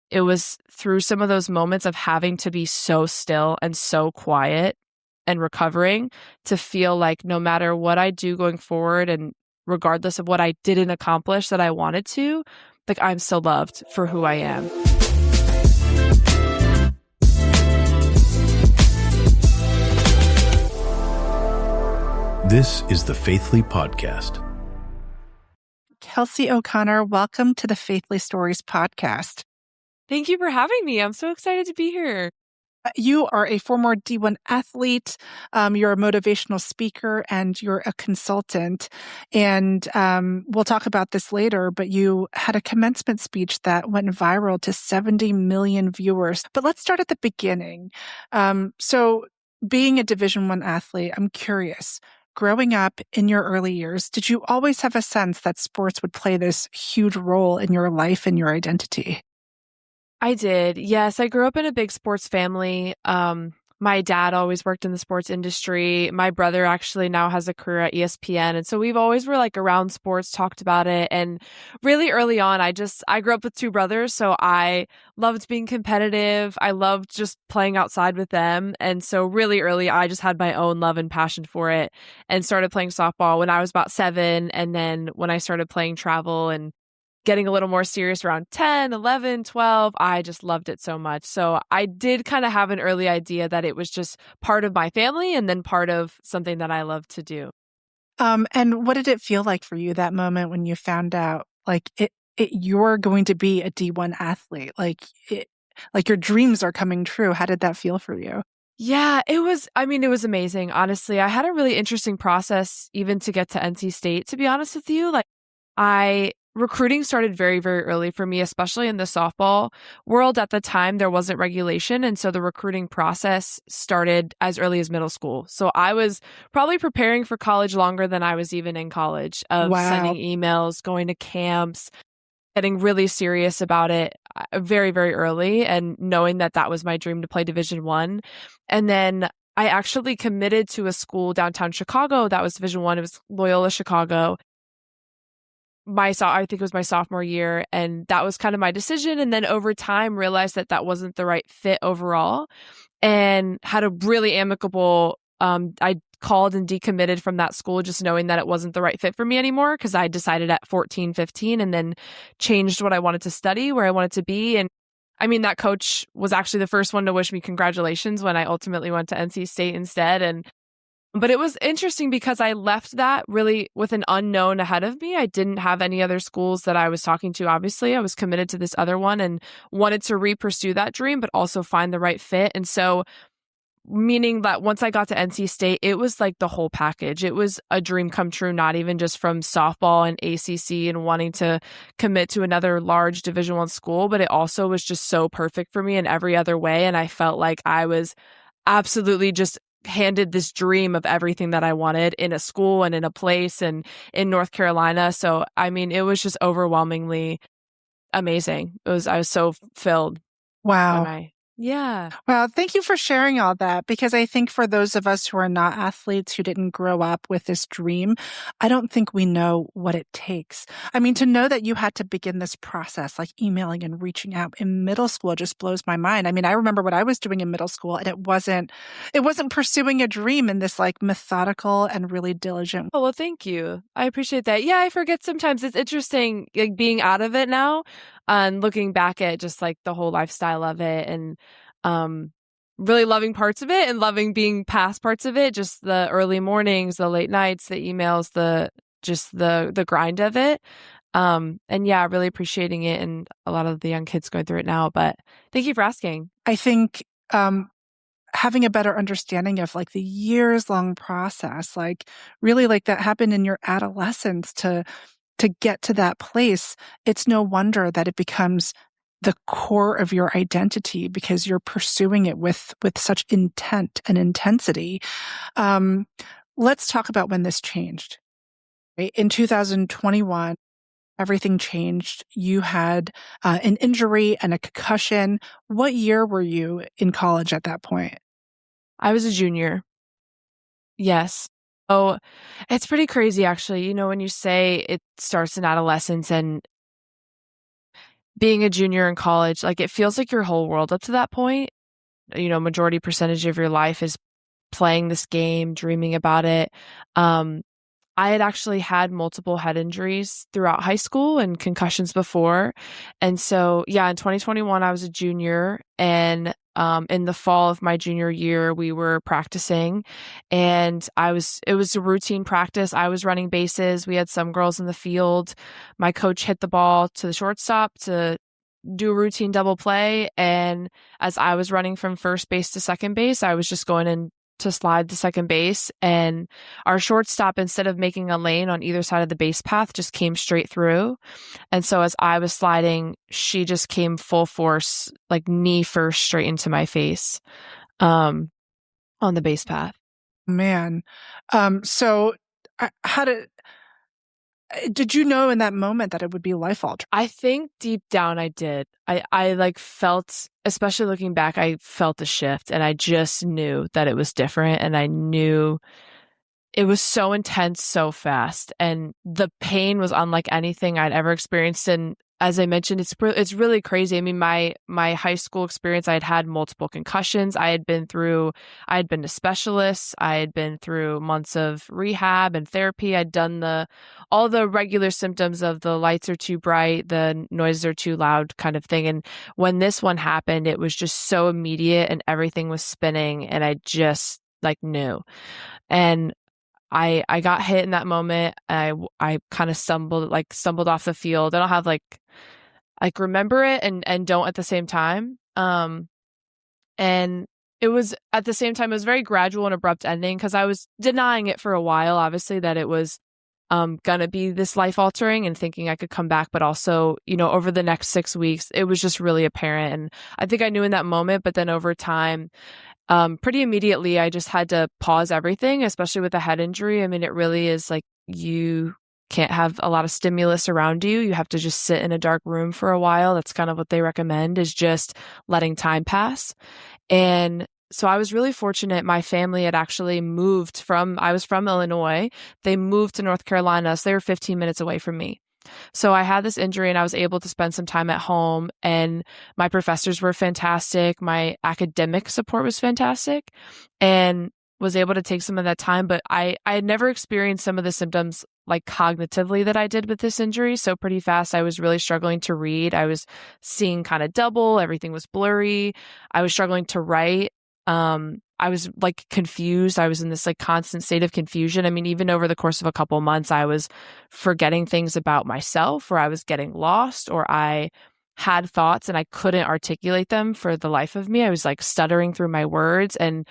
it was through some of those moments of having to be so still and so quiet and recovering to feel like no matter what I do going forward and regardless of what I didn't accomplish that I wanted to, like I'm still loved for who I am. This is the Faithly Podcast. Kelsey O'Connor, welcome to the Faithly Stories podcast. Thank you for having me. I'm so excited to be here. You are a former D1 athlete, you're a motivational speaker, and you're a consultant. And we'll talk about this later, but you had a commencement speech that went viral to 70 million viewers. But let's start at the beginning. So being a Division I athlete, I'm curious. Growing up in your early years, did you always have a sense that sports would play this huge role in your life and your identity? I did. Yes, I grew up in a big sports family. My dad always worked in the sports industry. My brother actually now has a career at ESPN. And so we've always were like around sports, talked about it. And really early on, I grew up with two brothers. So I loved being competitive. I loved just playing outside with them. And so really early, I just had my own love and passion for it and started playing softball when I was about 7. And then when I started playing travel and getting a little more serious around 10, 11, 12, I just loved it so much. So I did kind of have an early idea that it was just part of my family and then part of something that I love to do. And what did it feel like for you that moment when you found out like you're going to be a D1 athlete? Like your dreams are coming true. How did that feel for you? Yeah, it was amazing. Honestly, I had a really interesting process even to get to NC State, to be honest with you. Recruiting started very, very early for me, especially in the softball world. At the time, there wasn't regulation. And so the recruiting process started as early as middle school. So I was probably preparing for college longer than I was even in college, of sending emails, going to camps, getting really serious about it very, very early and knowing that that was my dream to play Division I. And then I actually committed to a school downtown Chicago that was Division I. It was Loyola Chicago. I think it was my sophomore year, and that was kind of my decision. And then over time realized that that wasn't the right fit overall and had a really amicable, I called and decommitted from that school, just knowing that it wasn't the right fit for me anymore. Because I decided at 14, 15 and then changed what I wanted to study, where I wanted to be. And I mean, that coach was actually the first one to wish me congratulations when I ultimately went to NC State instead. But it was interesting because I left that really with an unknown ahead of me. I didn't have any other schools that I was talking to. Obviously, I was committed to this other one and wanted to re-pursue that dream, but also find the right fit. And so, meaning that once I got to NC State, it was like the whole package. It was a dream come true, not even just from softball and ACC and wanting to commit to another large Division I school, but it also was just so perfect for me in every other way. And I felt like I was absolutely just handed this dream of everything that I wanted in a school and in a place and in North Carolina. So, I mean, it was just overwhelmingly amazing. I was so filled. Wow. Yeah. Well, thank you for sharing all that, because I think for those of us who are not athletes, who didn't grow up with this dream, I don't think we know what it takes. I mean, to know that you had to begin this process, like emailing and reaching out in middle school, just blows my mind. I mean, I remember what I was doing in middle school, and it wasn't pursuing a dream in this like methodical and really diligent. Oh, well, thank you. I appreciate that. Yeah, I forget sometimes. It's interesting, like being out of it now and looking back at just like the whole lifestyle of it and really loving parts of it and loving being past parts of it, just the early mornings, the late nights, the emails, the grind of it. And yeah, really appreciating it and a lot of the young kids going through it now. But thank you for asking. I think having a better understanding of like the years long process, like really like that happened in your adolescence to get to that place, it's no wonder that it becomes the core of your identity because you're pursuing it with such intent and intensity. Let's talk about when this changed. Right? In 2021, everything changed. You had an injury and a concussion. What year were you in college at that point? I was a junior. Yes. Oh, it's pretty crazy, actually. You know, when you say it starts in adolescence and being a junior in college, like it feels like your whole world up to that point, majority percentage of your life is playing this game, dreaming about it. I had actually had multiple head injuries throughout high school and concussions before. And so, yeah, in 2021, I was a junior. And in the fall of my junior year, we were practicing and it was a routine practice. I was running bases. We had some girls in the field. My coach hit the ball to the shortstop to do a routine double play. And as I was running from first base to second base, I was just going in to slide to second base, and our shortstop, instead of making a lane on either side of the base path, just came straight through. And so as I was sliding, she just came full force, like knee first, straight into my face, on the base path. Man. So how did you know in that moment that it would be life altering? I think deep down I did. I like felt, especially looking back, I felt a shift, and I just knew that it was different, and I knew it was so intense so fast, and the pain was unlike anything I'd ever experienced. And as I mentioned, it's really crazy. I mean, my high school experience, I had multiple concussions. I had been to specialists. I had been through months of rehab and therapy. I'd done all the regular symptoms of the lights are too bright, the noises are too loud kind of thing. And when this one happened, it was just so immediate and everything was spinning, and I just like knew. And I got hit in that moment. I kind of stumbled off the field. I don't have like remember it and don't at the same time. And it was at the same time, it was very gradual and abrupt ending, because I was denying it for a while, obviously, that it was gonna be this life altering, and thinking I could come back. But also, over the next 6 weeks, it was just really apparent. And I think I knew in that moment, but then over time, pretty immediately, I just had to pause everything, especially with a head injury. I mean, it really is like you can't have a lot of stimulus around you. You have to just sit in a dark room for a while. That's kind of what they recommend, is just letting time pass. And so I was really fortunate. My family had actually I was from Illinois. They moved to North Carolina, so they were 15 minutes away from me. So I had this injury and I was able to spend some time at home, and my professors were fantastic. My academic support was fantastic, and was able to take some of that time. But I had never experienced some of the symptoms like cognitively that I did with this injury. So pretty fast, I was really struggling to read. I was seeing kind of double. Everything was blurry. I was struggling to write. I was like confused. I was in this like constant state of confusion. I mean, even over the course of a couple months, I was forgetting things about myself, or I was getting lost, or I had thoughts and I couldn't articulate them for the life of me. I was like stuttering through my words, and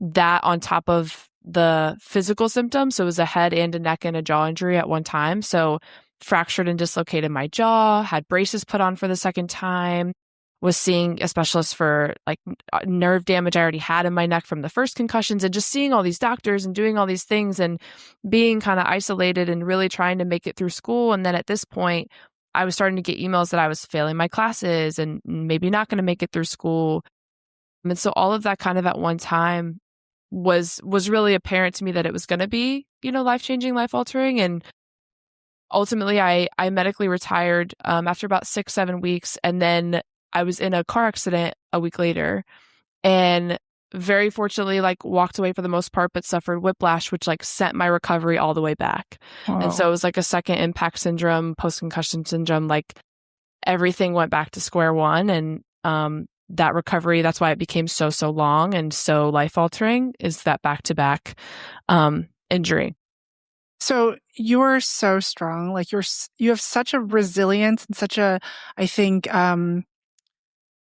that on top of the physical symptoms. So it was a head and a neck and a jaw injury at one time. So fractured and dislocated my jaw, had braces put on for the second time, was seeing a specialist for like nerve damage I already had in my neck from the first concussions, and just seeing all these doctors and doing all these things and being kind of isolated and really trying to make it through school. And then at this point, I was starting to get emails that I was failing my classes and maybe not going to make it through school. And so all of that kind of at one time was really apparent to me that it was going to be, life-changing, life-altering. And ultimately, I medically retired after about 6-7 weeks. And then I was in a car accident a week later, and very fortunately, walked away for the most part, but suffered whiplash, which sent my recovery all the way back. Wow. And so it was a second impact syndrome, post-concussion syndrome, everything went back to square one. And that recovery, that's why it became so long and so life-altering, is that back-to-back injury. So you're so strong. You have such a resilience and such a, I think,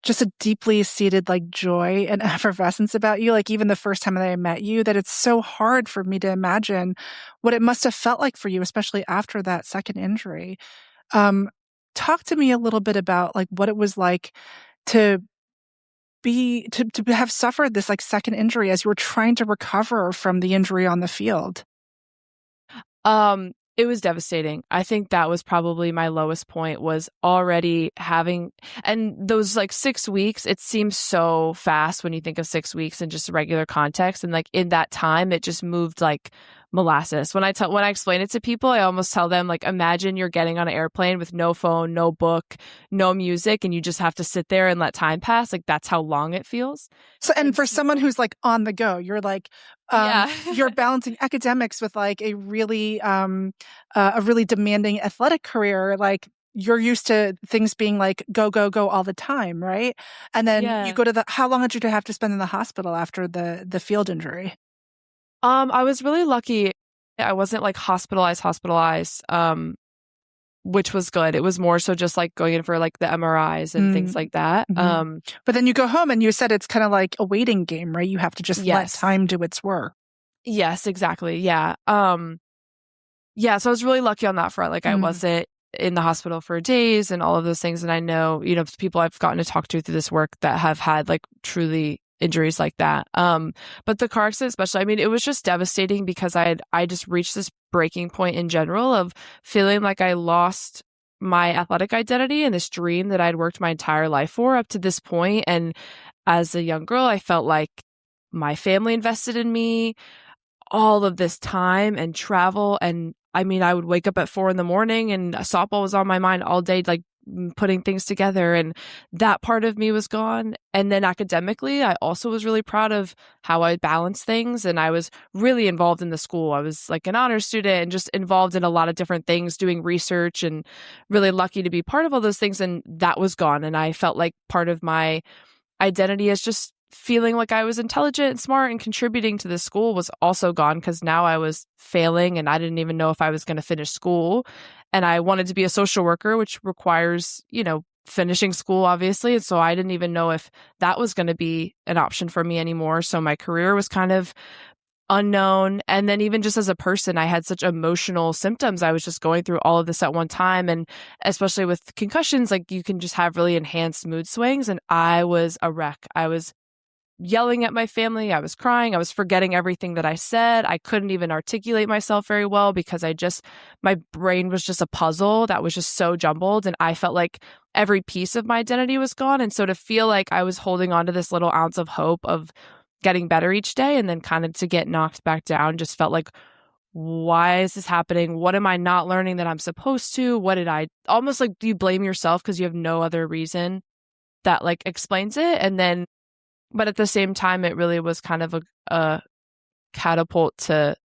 just a deeply seated joy and effervescence about you. Even the first time that I met you, that it's so hard for me to imagine what it must have felt like for you, especially after that second injury. Talk to me a little bit about what it was like to have suffered this second injury as you were trying to recover from the injury on the field. It was devastating. I think that was probably my lowest point, was already having, and those 6 weeks, it seems so fast when you think of 6 weeks in just a regular context. And in that time, it just moved molasses. When I explain it to people, I almost tell them, like, imagine you're getting on an airplane with no phone, no book, no music, and you just have to sit there and let time pass. Like, that's how long it feels. So, and for someone who's like on the go, you're like, you're balancing academics with like a really demanding athletic career. Like, you're used to things being like go, go, go all the time, right? And then you go to how long did you have to spend in the hospital after the field injury? I was really lucky. I wasn't like hospitalized, which was good. It was more so just like going in for like the MRIs and things like that. Mm-hmm. But then you go home and you said it's kind of like a waiting game, right? You have to just let time do its work. Yes, exactly. Yeah. So I was really lucky on that front. Like I wasn't in the hospital for days and all of those things. And I know, people I've gotten to talk to through this work that have had like truly injuries like that. But the car accident especially, I mean, it was just devastating because I just reached this breaking point in general of feeling like I lost my athletic identity and this dream that I'd worked my entire life for up to this point. And as a young girl, I felt like my family invested in me, all of this time and travel. And I mean, I would wake up at 4 a.m. and softball was on my mind all day, like putting things together, and that part of me was gone. And then academically, I also was really proud of how I balanced things, and I was really involved in the school. I was like an honor student and just involved in a lot of different things, doing research, and really lucky to be part of all those things. And that was gone. And I felt like part of my identity is just feeling like I was intelligent and smart and contributing to the school was also gone, because now I was failing and I didn't even know if I was going to finish school. And I wanted to be a social worker, which requires, finishing school, obviously. And so I didn't even know if that was going to be an option for me anymore. So my career was kind of unknown. And then even just as a person, I had such emotional symptoms. I was just going through all of this at one time. And especially with concussions, like you can just have really enhanced mood swings. And I was a wreck. I was yelling at my family. I was crying. I was forgetting everything that I said. I couldn't even articulate myself very well because my brain was just a puzzle that was just so jumbled. And I felt like every piece of my identity was gone. And so to feel like I was holding on to this little ounce of hope of getting better each day, and then kind of to get knocked back down, just felt like, why is this happening? What am I not learning that I'm supposed to? Almost like, do you blame yourself because you have no other reason that like explains it? And then but at the same time, it really was kind of a catapult to,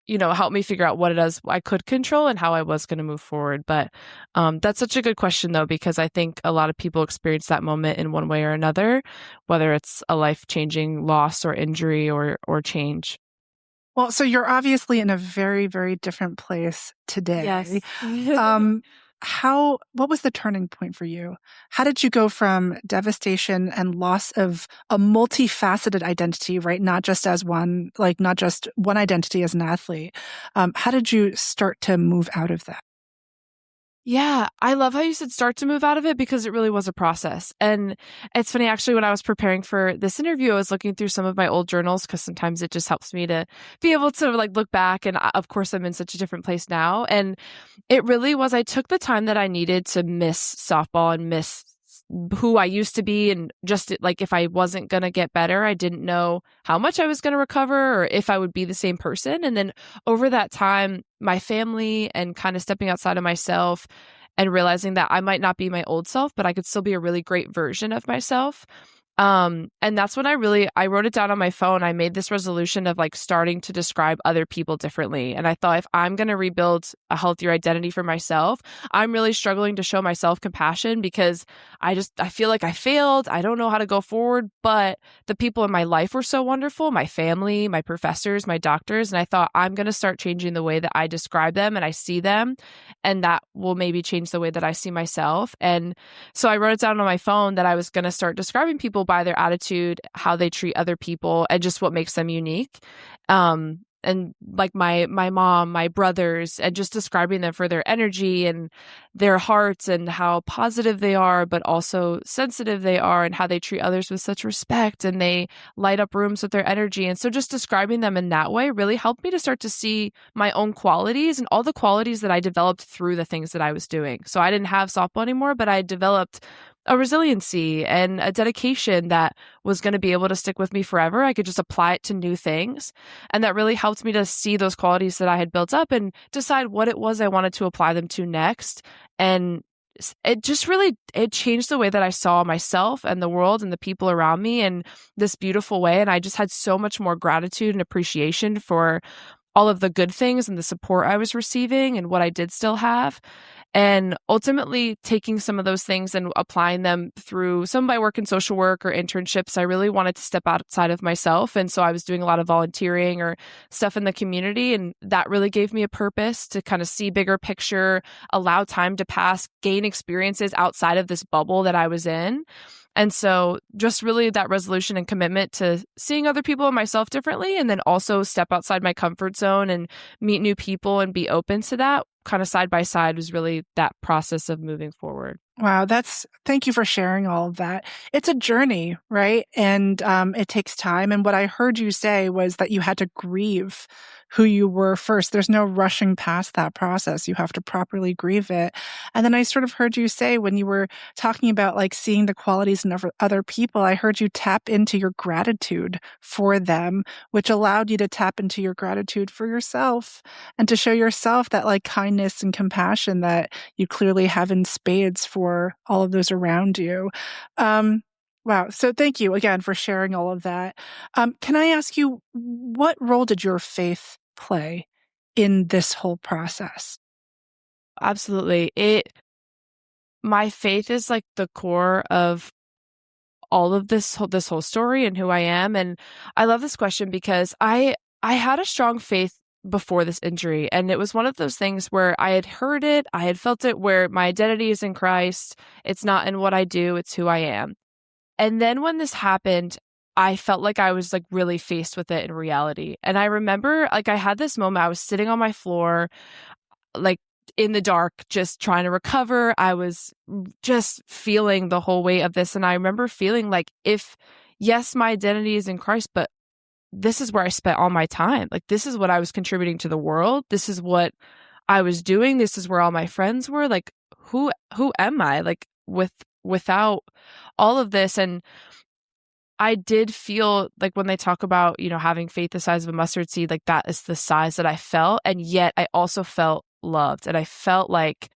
help me figure out what it is I could control and how I was going to move forward. But that's such a good question, though, because I think a lot of people experience that moment in one way or another, whether it's a life-changing loss or injury or change. Well, so you're obviously in a very, very different place today. Yes. What was the turning point for you? How did you go from devastation and loss of a multifaceted identity, right? Not just one identity as an athlete. How did you start to move out of that? Yeah, I love how you said start to move out of it, because it really was a process. And it's funny, actually, when I was preparing for this interview, I was looking through some of my old journals, because sometimes it just helps me to be able to like look back. And of course, I'm in such a different place now. And it really was, I took the time that I needed to miss softball and miss who I used to be. And just like, if I wasn't going to get better, I didn't know how much I was going to recover or if I would be the same person. And then over that time, my family and kind of stepping outside of myself and realizing that I might not be my old self, but I could still be a really great version of myself. And that's when I wrote it down on my phone. I made this resolution of like starting to describe other people differently. And I thought, if I'm going to rebuild a healthier identity for myself, I'm really struggling to show myself compassion, because I feel like I failed. I don't know how to go forward, but the people in my life were so wonderful. My family, my professors, my doctors. And I thought, I'm going to start changing the way that I describe them and I see them. And that will maybe change the way that I see myself. And so I wrote it down on my phone that I was going to start describing people by their attitude, how they treat other people, and just what makes them unique. And like my mom, my brothers, and just describing them for their energy and their hearts and how positive they are, but also sensitive they are, and how they treat others with such respect, and they light up rooms with their energy. And so just describing them in that way really helped me to start to see my own qualities and all the qualities that I developed through the things that I was doing. So I didn't have softball anymore, but I developed a resiliency and a dedication that was going to be able to stick with me forever. I could just apply it to new things. And that really helped me to see those qualities that I had built up and decide what it was I wanted to apply them to next. And it just really, it changed the way that I saw myself and the world and the people around me in this beautiful way. And I just had so much more gratitude and appreciation for all of the good things and the support I was receiving and what I did still have. And ultimately taking some of those things and applying them through some of my work in social work or internships, I really wanted to step outside of myself. And so I was doing a lot of volunteering or stuff in the community. And that really gave me a purpose to kind of see bigger picture, allow time to pass, gain experiences outside of this bubble that I was in. And so just really that resolution and commitment to seeing other people and myself differently, and then also step outside my comfort zone and meet new people and be open to that kind of side by side was really that process of moving forward. Wow, thank you for sharing all of that. It's a journey, right? And it takes time. And what I heard you say was that you had to grieve who you were first. There's no rushing past that process. You have to properly grieve it. And then I sort of heard you say when you were talking about like seeing the qualities in other people, I heard you tap into your gratitude for them, which allowed you to tap into your gratitude for yourself and to show yourself that like kindness and compassion that you clearly have in spades for all of those around you. Wow. So thank you again for sharing all of that. Can I ask you, what role did your faith play in this whole process? Absolutely. My faith is like the core of all of this whole story and who I am. And I love this question because I had a strong faith before this injury. And it was one of those things where I had heard it, I had felt it, where my identity is in Christ. It's not in what I do, it's who I am. And then when this happened, I felt like I was like really faced with it in reality. And I remember like I had this moment, I was sitting on my floor, like in the dark, just trying to recover. I was just feeling the whole weight of this. And I remember feeling like yes, my identity is in Christ, but this is where I spent all my time. Like, this is what I was contributing to the world. This is what I was doing. This is where all my friends were. Like, who am I? Like, without all of this. And I did feel like when they talk about, having faith the size of a mustard seed, like that is the size that I felt. And yet I also felt loved. And I felt like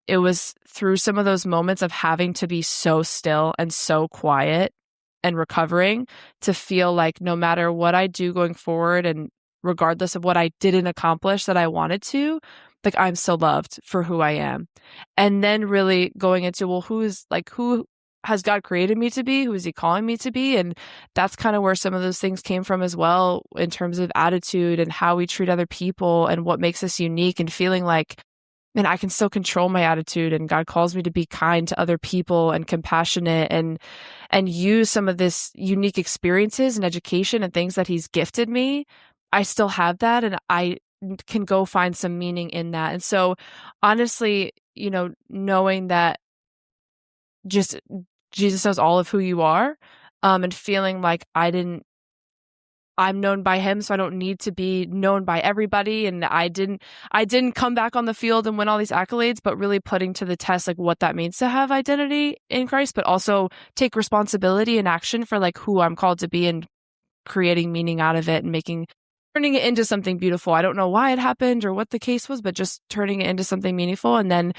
it was through some of those moments of having to be so still and so quiet and recovering to feel like no matter what I do going forward and regardless of what I didn't accomplish that I wanted to, like I'm so loved for who I am. And then really going into, well, who has God created me to be? Who is he calling me to be? And that's kind of where some of those things came from as well in terms of attitude and how we treat other people and what makes us unique, and feeling like, man, I can still control my attitude, and God calls me to be kind to other people and compassionate and use some of this unique experiences and education and things that he's gifted me. I still have that, and I can go find some meaning in that. And so honestly, knowing that just Jesus knows all of who you are, and feeling like I'm known by him, so I don't need to be known by everybody. And I didn't come back on the field and win all these accolades, but really putting to the test like what that means to have identity in Christ, but also take responsibility and action for like who I'm called to be and creating meaning out of it and turning it into something beautiful. I don't know why it happened or what the case was, but just turning it into something meaningful. And then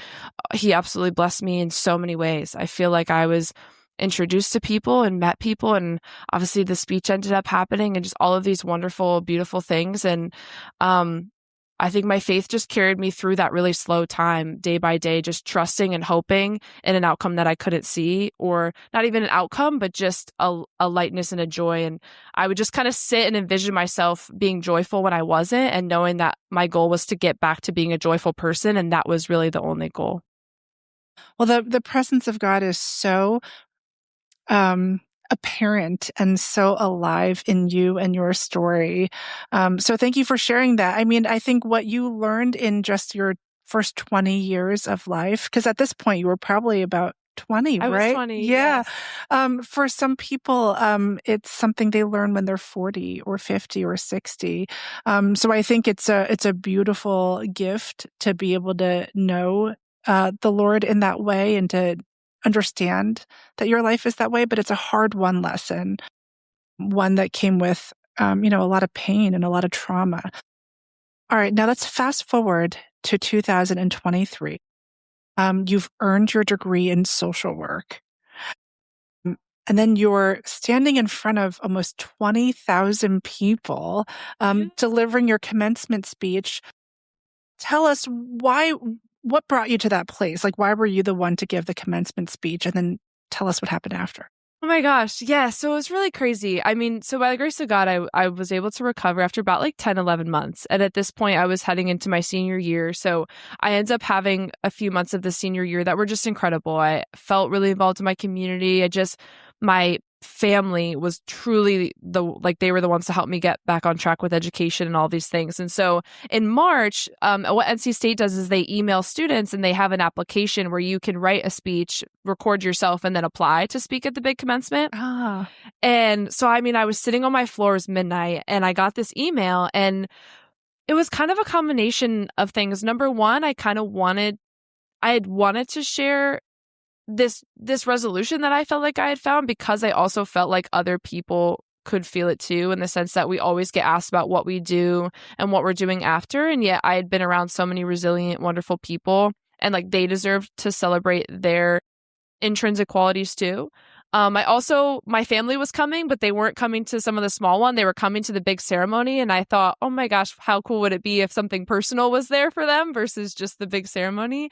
he absolutely blessed me in so many ways. I feel like I was introduced to people and met people, and obviously the speech ended up happening and just all of these wonderful, beautiful things. And I think my faith just carried me through that really slow time, day by day, just trusting and hoping in an outcome that I couldn't see, or not even an outcome, but just a lightness and a joy. And I would just kind of sit and envision myself being joyful when I wasn't, and knowing that my goal was to get back to being a joyful person. And that was really the only goal. Well, the presence of God is so apparent and so alive in you and your story. So thank you for sharing that. I mean, I think what you learned in just your first 20 years of life, because at this point you were probably about 20, I right? was 20. Yeah. Yes. For some people, it's something they learn when they're 40 or 50 or 60. So I think it's a beautiful gift to be able to know the Lord in that way, and to understand that your life is that way, but it's a hard won lesson, one that came with, a lot of pain and a lot of trauma. All right, now let's fast forward to 2023. You've earned your degree in social work. And then you're standing in front of almost 20,000 people, delivering your commencement speech. Tell us what brought you to that place? Like, why were you the one to give the commencement speech? And then tell us what happened after. Oh my gosh. Yeah. So it was really crazy. I mean, so by the grace of God, I was able to recover after about like 10, 11 months. And at this point, I was heading into my senior year. So I ended up having a few months of the senior year that were just incredible. I felt really involved in my community. My family was truly they were the ones to help me get back on track with education and all these things. And so in March, what NC State does is they email students and they have an application where you can write a speech, record yourself, and then apply to speak at the big commencement. And so, I mean, I was sitting on my floor, it was midnight, and I got this email, and it was kind of a combination of things. Number one, I had wanted to share this resolution that I felt like I had found, because I also felt like other people could feel it too, in the sense that we always get asked about what we do and what we're doing after. And yet I had been around so many resilient, wonderful people, and like they deserve to celebrate their intrinsic qualities too. My family was coming, but they weren't coming to some of the small one. They were coming to the big ceremony. And I thought, oh my gosh, how cool would it be if something personal was there for them versus just the big ceremony?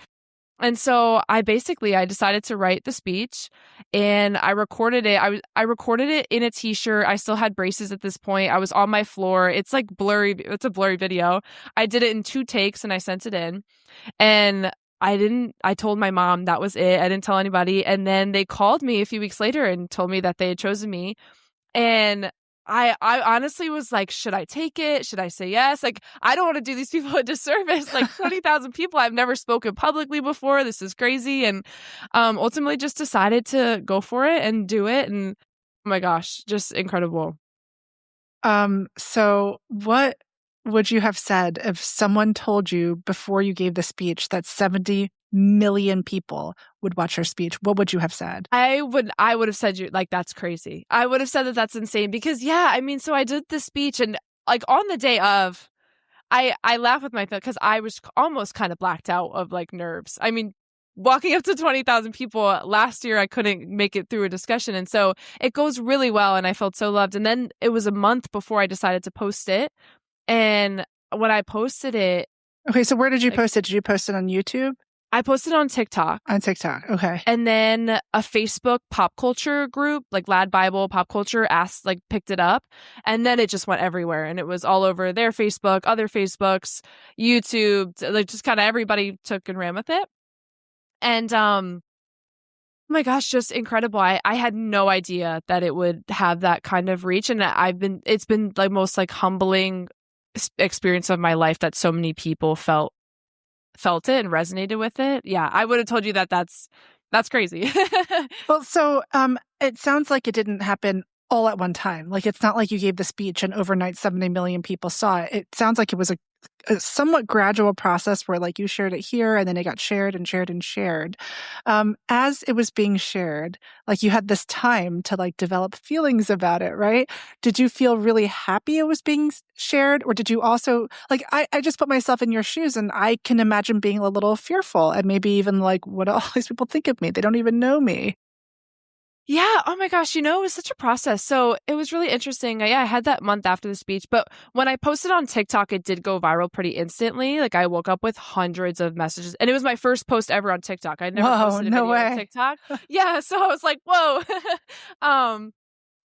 And so I decided to write the speech, and I recorded it. I recorded it in a t-shirt. I still had braces at this point. I was on my floor. It's like blurry. It's a blurry video. I did it in 2 takes and I sent it in, and I told my mom that was it. I didn't tell anybody. And then they called me a few weeks later and told me that they had chosen me. And I honestly was like, should I take it? Should I say yes? Like, I don't want to do these people a disservice. Like 20,000 people, I've never spoken publicly before. This is crazy. And ultimately just decided to go for it and do it. And oh my gosh, just incredible. So what would you have said if someone told you before you gave the speech that 70 million people would watch your speech? What would you have said? I would have said, that's crazy. I would have said that that's insane, because so I did the speech, and like on the day of, I laugh with my family because I was almost kind of blacked out of like nerves. I mean, walking up to 20,000 people last year, I couldn't make it through a discussion. And so it goes really well, and I felt so loved. And then it was a month before I decided to post it. And when I posted it... Okay, so where did you post it? Did you post it on YouTube? I posted on TikTok. On TikTok, okay. And then a Facebook pop culture group, like Lad Bible Pop Culture, picked it up. And then it just went everywhere. And it was all over their Facebook, other Facebooks, YouTube, like just kind of everybody took and ran with it. And oh my gosh, just incredible. I had no idea that it would have that kind of reach. And it's been the most like humbling experience of my life that so many people felt it and resonated with it. Yeah, I would have told you that that's crazy. Well, so it sounds like it didn't happen all at one time. Like, it's not like you gave the speech and overnight 70 million people saw it. It sounds like it was a somewhat gradual process where like you shared it here and then it got shared and shared and shared. As it was being shared, like you had this time to like develop feelings about it, right? Did you feel really happy it was being shared? Or did you also, like, I just put myself in your shoes and I can imagine being a little fearful and maybe even like, what do all these people think of me? They don't even know me. Yeah. Oh my gosh. It was such a process. So it was really interesting. I had that month after the speech, but when I posted on TikTok, it did go viral pretty instantly. Like I woke up with hundreds of messages, and it was my first post ever on TikTok. I'd never posted a video on TikTok. Yeah. So I was like, whoa.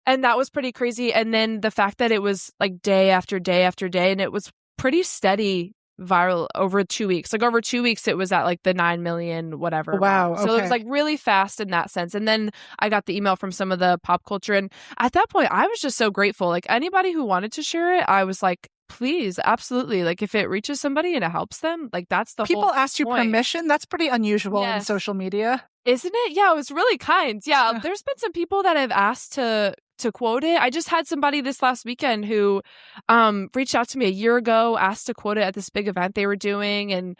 And that was pretty crazy. And then the fact that it was like day after day after day, and it was pretty steady viral over 2 weeks. Like over 2 weeks, it was at like the 9 million, whatever. Wow. So it was like really fast in that sense. And then I got the email from some of the pop culture. And at that point, I was just so grateful. Like anybody who wanted to share it, I was like, please, absolutely. Like if it reaches somebody and it helps them, like that's the People whole asked you point. Permission? That's pretty unusual in social media. Isn't it? Yeah, it was really kind. Yeah, there's been some people that have asked to quote it. I just had somebody this last weekend who reached out to me a year ago, asked to quote it at this big event they were doing. And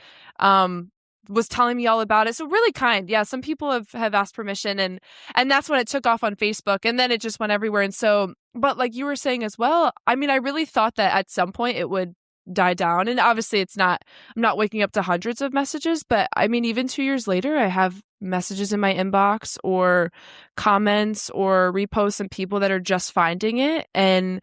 was telling me all about it. So really kind. Yeah, some people have asked permission, and that's when it took off on Facebook, and then it just went everywhere. And so, but like you were saying as well, I mean, I really thought that at some point it would die down. And obviously I'm not waking up to hundreds of messages, but I mean, even 2 years later, I have messages in my inbox or comments or reposts and people that are just finding it. And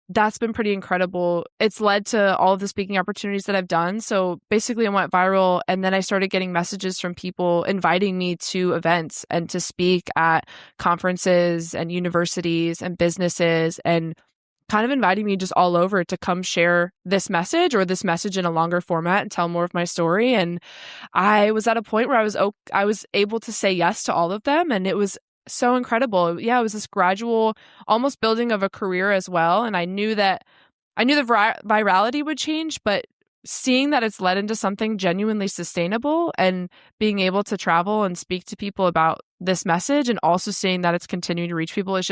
that's been pretty incredible. It's led to all of the speaking opportunities that I've done. So basically I went viral, and then I started getting messages from people inviting me to events and to speak at conferences and universities and businesses, and kind of inviting me just all over to come share this message or this message in a longer format and tell more of my story. And I was at a point where I was able to say yes to all of them, and it was so incredible. Yeah, it was this gradual, almost building of a career as well. And I knew the virality would change, but seeing that it's led into something genuinely sustainable and being able to travel and speak to people about this message, and also seeing that it's continuing to reach people, it's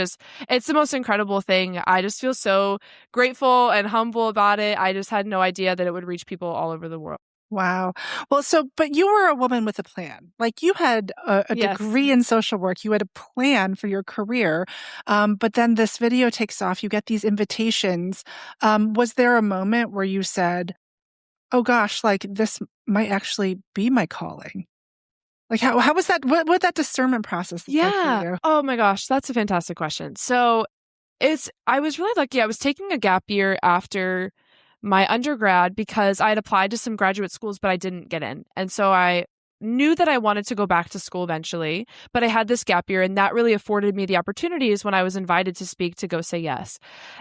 the most incredible thing. I just feel so grateful and humble about it. I just had no idea that it would reach people all over the world. Wow. Well, but you were a woman with a plan. Like, you had a Yes. degree in social work. You had a plan for your career. But then this video takes off. You get these invitations. Was there a moment where you said, oh gosh, like this might actually be my calling? Like, how was that? What that discernment process look like for you? Oh my gosh, that's a fantastic question. So I was really lucky. I was taking a gap year after my undergrad because I had applied to some graduate schools, but I didn't get in. And so I knew that I wanted to go back to school eventually, but I had this gap year, and that really afforded me the opportunities when I was invited to speak to go say yes.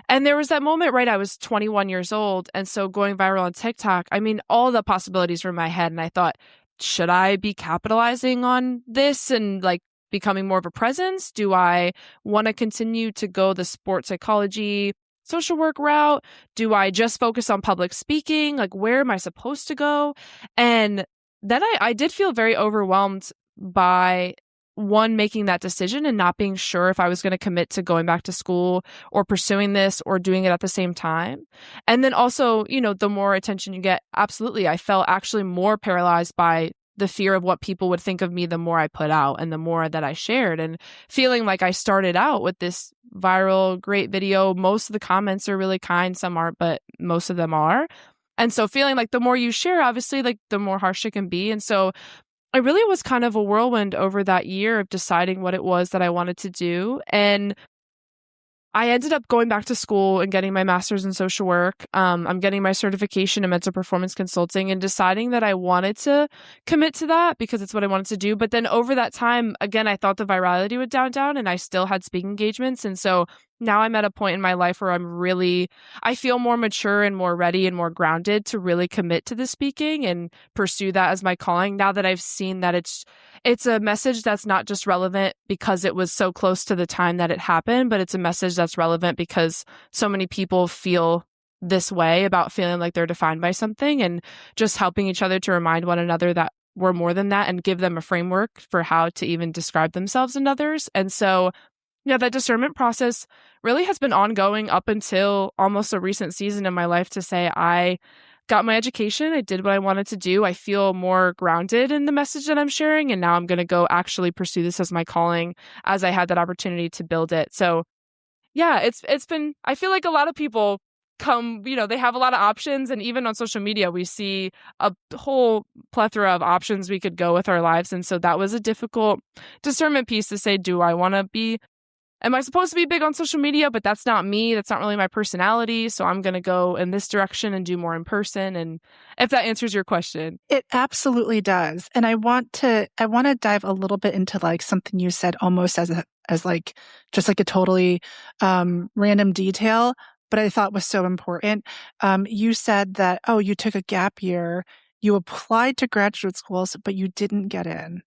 And there was that moment, right? I was 21 years old. And so going viral on TikTok, I mean, all the possibilities were in my head. And I thought, should I be capitalizing on this and like becoming more of a presence? Do I want to continue to go the sports psychology, social work route? Do I just focus on public speaking? Like, where am I supposed to go? And then I did feel very overwhelmed by making that decision and not being sure if I was going to commit to going back to school or pursuing this or doing it at the same time. And then also, the more attention you get, absolutely, I felt actually more paralyzed by the fear of what people would think of me the more I put out and the more that I shared, and feeling like I started out with this viral, great video. Most of the comments are really kind. Some aren't, but most of them are. And so feeling like the more you share, obviously, like the more harsh it can be. And so it really was kind of a whirlwind over that year of deciding what it was that I wanted to do. And I ended up going back to school and getting my master's in social work. I'm getting my certification in mental performance consulting, and deciding that I wanted to commit to that because it's what I wanted to do. But then over that time, again, I thought the virality would down, and I still had speaking engagements. And so now I'm at a point in my life where I feel more mature and more ready and more grounded to really commit to the speaking and pursue that as my calling. Now that I've seen that it's a message that's not just relevant because it was so close to the time that it happened, but it's a message that's relevant because so many people feel this way about feeling like they're defined by something, and just helping each other to remind one another that we're more than that and give them a framework for how to even describe themselves and others. And so yeah, that discernment process really has been ongoing up until almost a recent season in my life, to say I got my education, I did what I wanted to do, I feel more grounded in the message that I'm sharing, and now I'm going to go actually pursue this as my calling, as I had that opportunity to build it. So yeah, it's been, I feel like a lot of people they have a lot of options, and even on social media, we see a whole plethora of options we could go with our lives. And so that was a difficult discernment piece to say, am I supposed to be big on social media? But that's not me. That's not really my personality. So I'm going to go in this direction and do more in person. And if that answers your question. It absolutely does. And I want to dive a little bit into like something you said almost as like just like a totally random detail, but I thought was so important. You said that, you took a gap year, you applied to graduate schools, but you didn't get in.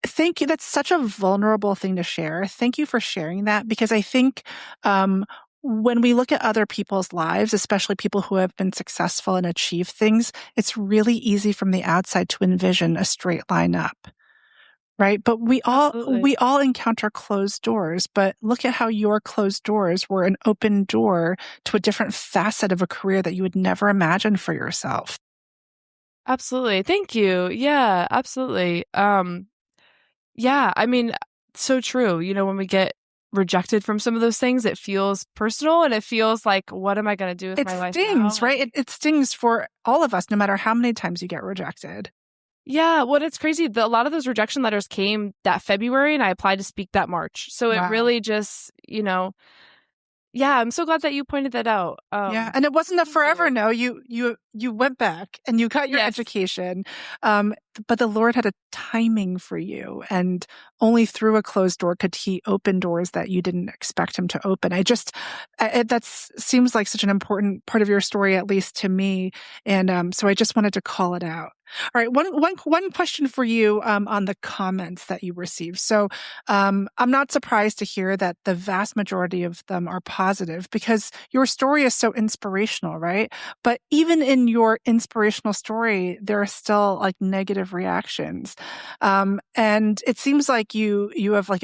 Thank you. That's such a vulnerable thing to share. Thank you for sharing that, because I think when we look at other people's lives, especially people who have been successful and achieved things, it's really easy from the outside to envision a straight line up, right? But we all encounter closed doors. But look at how your closed doors were an open door to a different facet of a career that you would never imagine for yourself. Absolutely. Thank you. Yeah, absolutely. Yeah, I mean, so true. You know, when we get rejected from some of those things, it feels personal and it feels like, what am I going to do with It my life now? stings, right? It stings for all of us, no matter how many times you get rejected. Yeah, well, it's crazy. A lot of those rejection letters came that February, and I applied to speak that March. So it Wow. really just, yeah, I'm so glad that you pointed that out. Yeah, and it wasn't a Thank forever you. no. You went back and you got your Yes. education, but the Lord had a timing for you, and only through a closed door could He open doors that you didn't expect Him to open. That seems like such an important part of your story, at least to me, and so I just wanted to call it out. All right, one question for you on the comments that you received. So I'm not surprised to hear that the vast majority of them are positive because your story is so inspirational, right? But even in your inspirational story, there are still like negative reactions. And it seems like you have like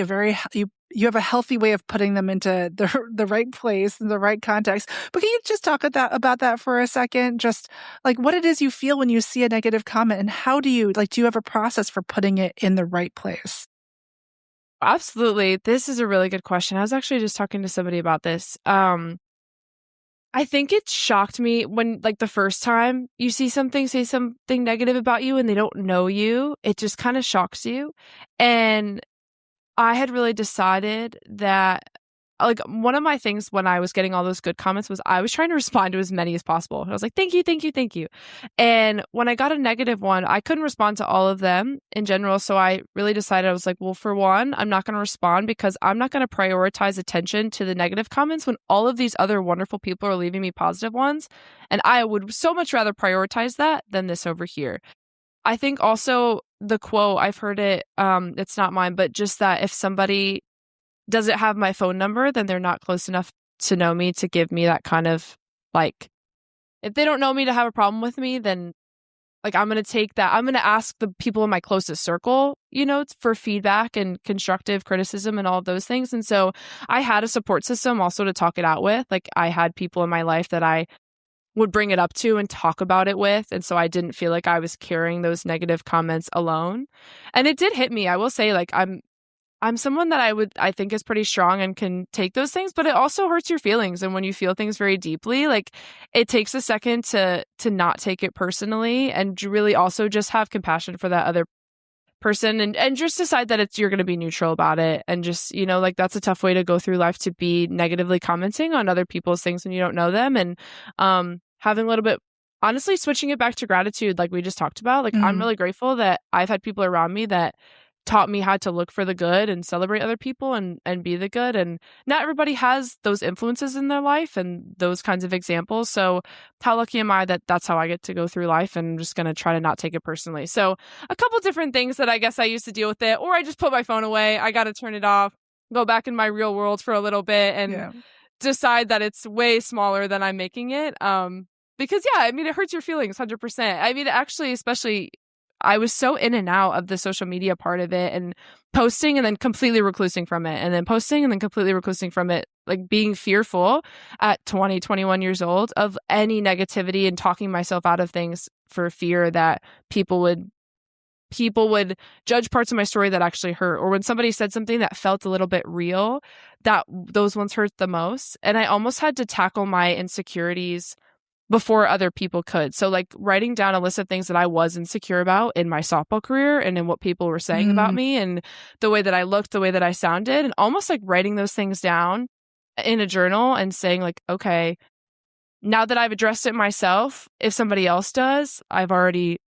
you have a healthy way of putting them into the right place in the right context. But can you just talk about that for a second? Just like what it is you feel when you see a negative comment, and how do you have a process for putting it in the right place? Absolutely. This is a really good question. I was actually just talking to somebody about this. I think it shocked me when, like, the first time you see something, say something negative about you and they don't know you, it just kind of shocks you. And I had really decided that, like, one of my things when I was getting all those good comments was I was trying to respond to as many as possible. I was like, thank you, thank you, thank you. And when I got a negative one, I couldn't respond to all of them in general. So I really decided, I was like, well, for one, I'm not going to respond because I'm not going to prioritize attention to the negative comments when all of these other wonderful people are leaving me positive ones. And I would so much rather prioritize that than this over here. I think also the quote, I've heard it, it's not mine, but just that if somebody doesn't have my phone number, then they're not close enough to know me to give me that kind of, like, if they don't know me to have a problem with me, then, like, I'm going to take that. I'm going to ask the people in my closest circle, for feedback and constructive criticism and all of those things. And so I had a support system also to talk it out with. Like, I had people in my life that I would bring it up to and talk about it with. And so I didn't feel like I was carrying those negative comments alone. And it did hit me. I will say, like, I'm someone that I think is pretty strong and can take those things, but it also hurts your feelings. And when you feel things very deeply, like, it takes a second to not take it personally and to really also just have compassion for that other person and just decide that you're going to be neutral about it. And just, like, that's a tough way to go through life, to be negatively commenting on other people's things when you don't know them. And having a little bit, honestly, switching it back to gratitude, like we just talked about. Like, I'm really grateful that I've had people around me that taught me how to look for the good and celebrate other people and be the good. And not everybody has those influences in their life and those kinds of examples. So how lucky am I that that's how I get to go through life, and I'm just going to try to not take it personally. So a couple different things that I guess I used to deal with it, or I just put my phone away. I got to turn it off, go back in my real world for a little bit and decide that it's way smaller than I'm making it. Because yeah, I mean, it hurts your feelings 100%. I mean, actually, especially, I was so in and out of the social media part of it, and posting and then completely reclusing from it, and then posting and then completely reclusing from it, like being fearful at 20, 21 years old of any negativity and talking myself out of things for fear that people would judge parts of my story that actually hurt, or when somebody said something that felt a little bit real, that those ones hurt the most. And I almost had to tackle my insecurities before other people could. So, like, writing down a list of things that I was insecure about in my softball career and in what people were saying about me and the way that I looked, the way that I sounded, and almost like writing those things down in a journal and saying, like, okay, now that I've addressed it myself, if somebody else does, I've already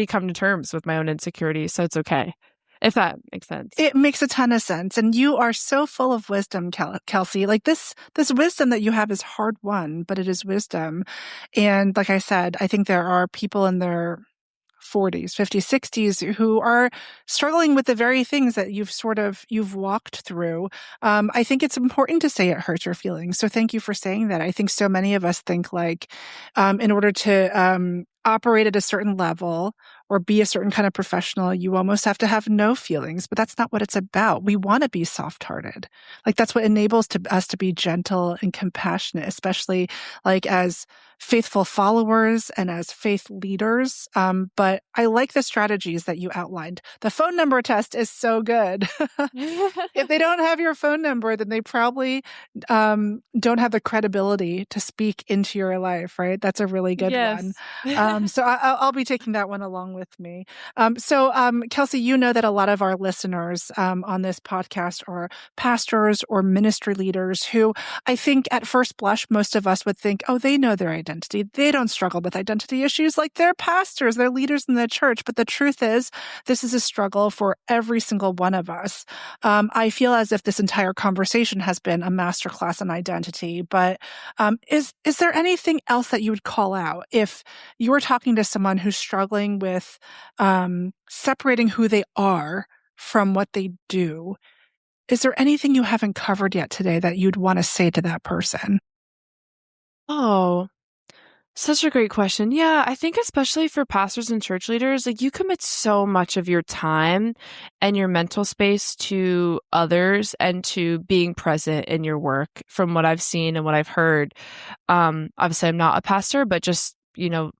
come to terms with my own insecurities, so it's okay. If that makes sense. It makes a ton of sense. And you are so full of wisdom, Kelsey. Like this wisdom that you have is hard won, but it is wisdom. And like I said, I think there are people in their 40s, 50s, 60s who are struggling with the very things that you've walked through. I think it's important to say it hurts your feelings. So thank you for saying that. I think so many of us think like, in order to operate at a certain level or be a certain kind of professional, you almost have to have no feelings, but that's not what it's about. We want to be soft-hearted. Like, that's what enables us to be gentle and compassionate, especially like as faithful followers and as faith leaders. But I like the strategies that you outlined. The phone number test is so good. If they don't have your phone number, then they probably don't have the credibility to speak into your life, right? That's a really good one. So I'll be taking that one along with me. So Kelsey, you know that a lot of our listeners on this podcast are pastors or ministry leaders who I think at first blush, most of us would think, oh, they know their identity. They don't struggle with identity issues. Like, they're pastors, they're leaders in the church. But the truth is, this is a struggle for every single one of us. I feel as if this entire conversation has been a masterclass in identity. But is there anything else that you would call out if you were talking to someone who's struggling with separating who they are from what they do? Is there anything you haven't covered yet today that you'd want to say to that person? Oh, such a great question. Yeah, I think especially for pastors and church leaders, like, you commit so much of your time and your mental space to others and to being present in your work from what I've seen and what I've heard. Obviously, I'm not a pastor, but just,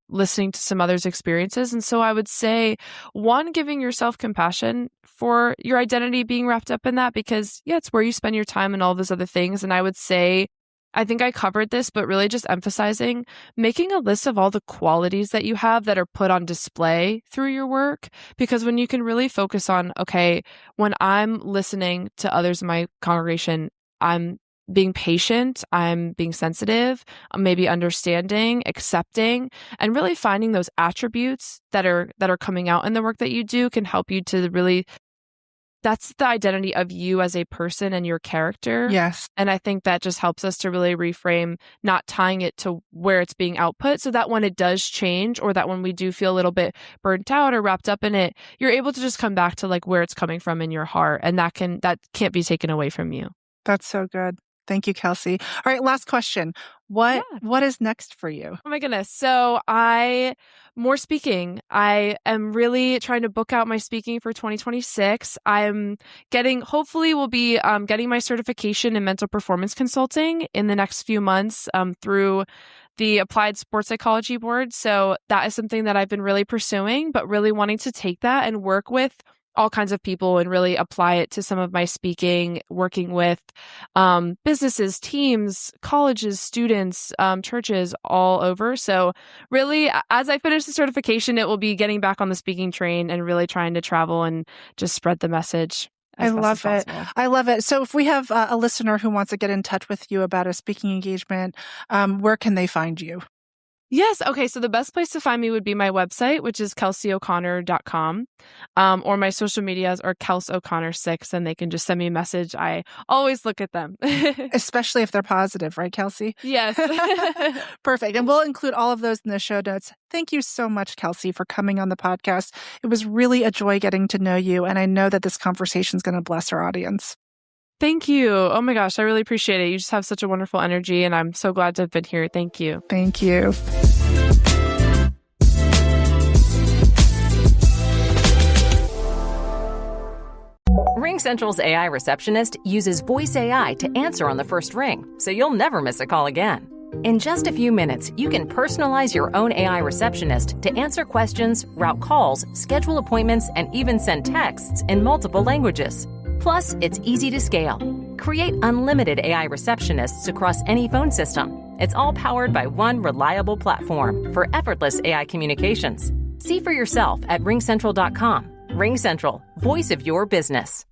listening to some others' experiences. And so I would say, one, giving yourself compassion for your identity being wrapped up in that, because it's where you spend your time and all those other things. And I would say, I think I covered this, but really just emphasizing making a list of all the qualities that you have that are put on display through your work. Because when you can really focus on, okay, when I'm listening to others in my congregation, I'm being patient, I'm being sensitive, maybe understanding, accepting, and really finding those attributes that are coming out in the work that you do can help you to really, that's the identity of you as a person and your character. Yes. And I think that just helps us to really reframe, not tying it to where it's being output, so that when it does change, or that when we do feel a little bit burnt out or wrapped up in it, you're able to just come back to like where it's coming from in your heart. And that can't be taken away from you. That's so good. Thank you, Kelsey. All right, last question. What is next for you? Oh my goodness. So more speaking. I am really trying to book out my speaking for 2026. Hopefully will be getting my certification in mental performance consulting in the next few months through the Applied Sports Psychology Board. So that is something that I've been really pursuing, but really wanting to take that and work with all kinds of people and really apply it to some of my speaking, working with businesses, teams, colleges, students, churches all over. So really, as I finish the certification, it will be getting back on the speaking train and really trying to travel and just spread the message. I love it. I love it. So if we have a listener who wants to get in touch with you about a speaking engagement, where can they find you? Yes. Okay. So the best place to find me would be my website, which is kelseyo'connor.com, or my social medias are Kelsey O'Connor 6, and they can just send me a message. I always look at them. Especially if they're positive, right, Kelsey? Yes. Perfect. And we'll include all of those in the show notes. Thank you so much, Kelsey, for coming on the podcast. It was really a joy getting to know you, and I know that this conversation is going to bless our audience. Thank you. Oh my gosh, I really appreciate it. You just have such a wonderful energy, and I'm so glad to have been here. Thank you. Thank you. RingCentral's AI receptionist uses voice AI to answer on the first ring, so you'll never miss a call again. In just a few minutes, you can personalize your own AI receptionist to answer questions, route calls, schedule appointments, and even send texts in multiple languages. Plus, it's easy to scale. Create unlimited AI receptionists across any phone system. It's all powered by one reliable platform for effortless AI communications. See for yourself at ringcentral.com. RingCentral, voice of your business.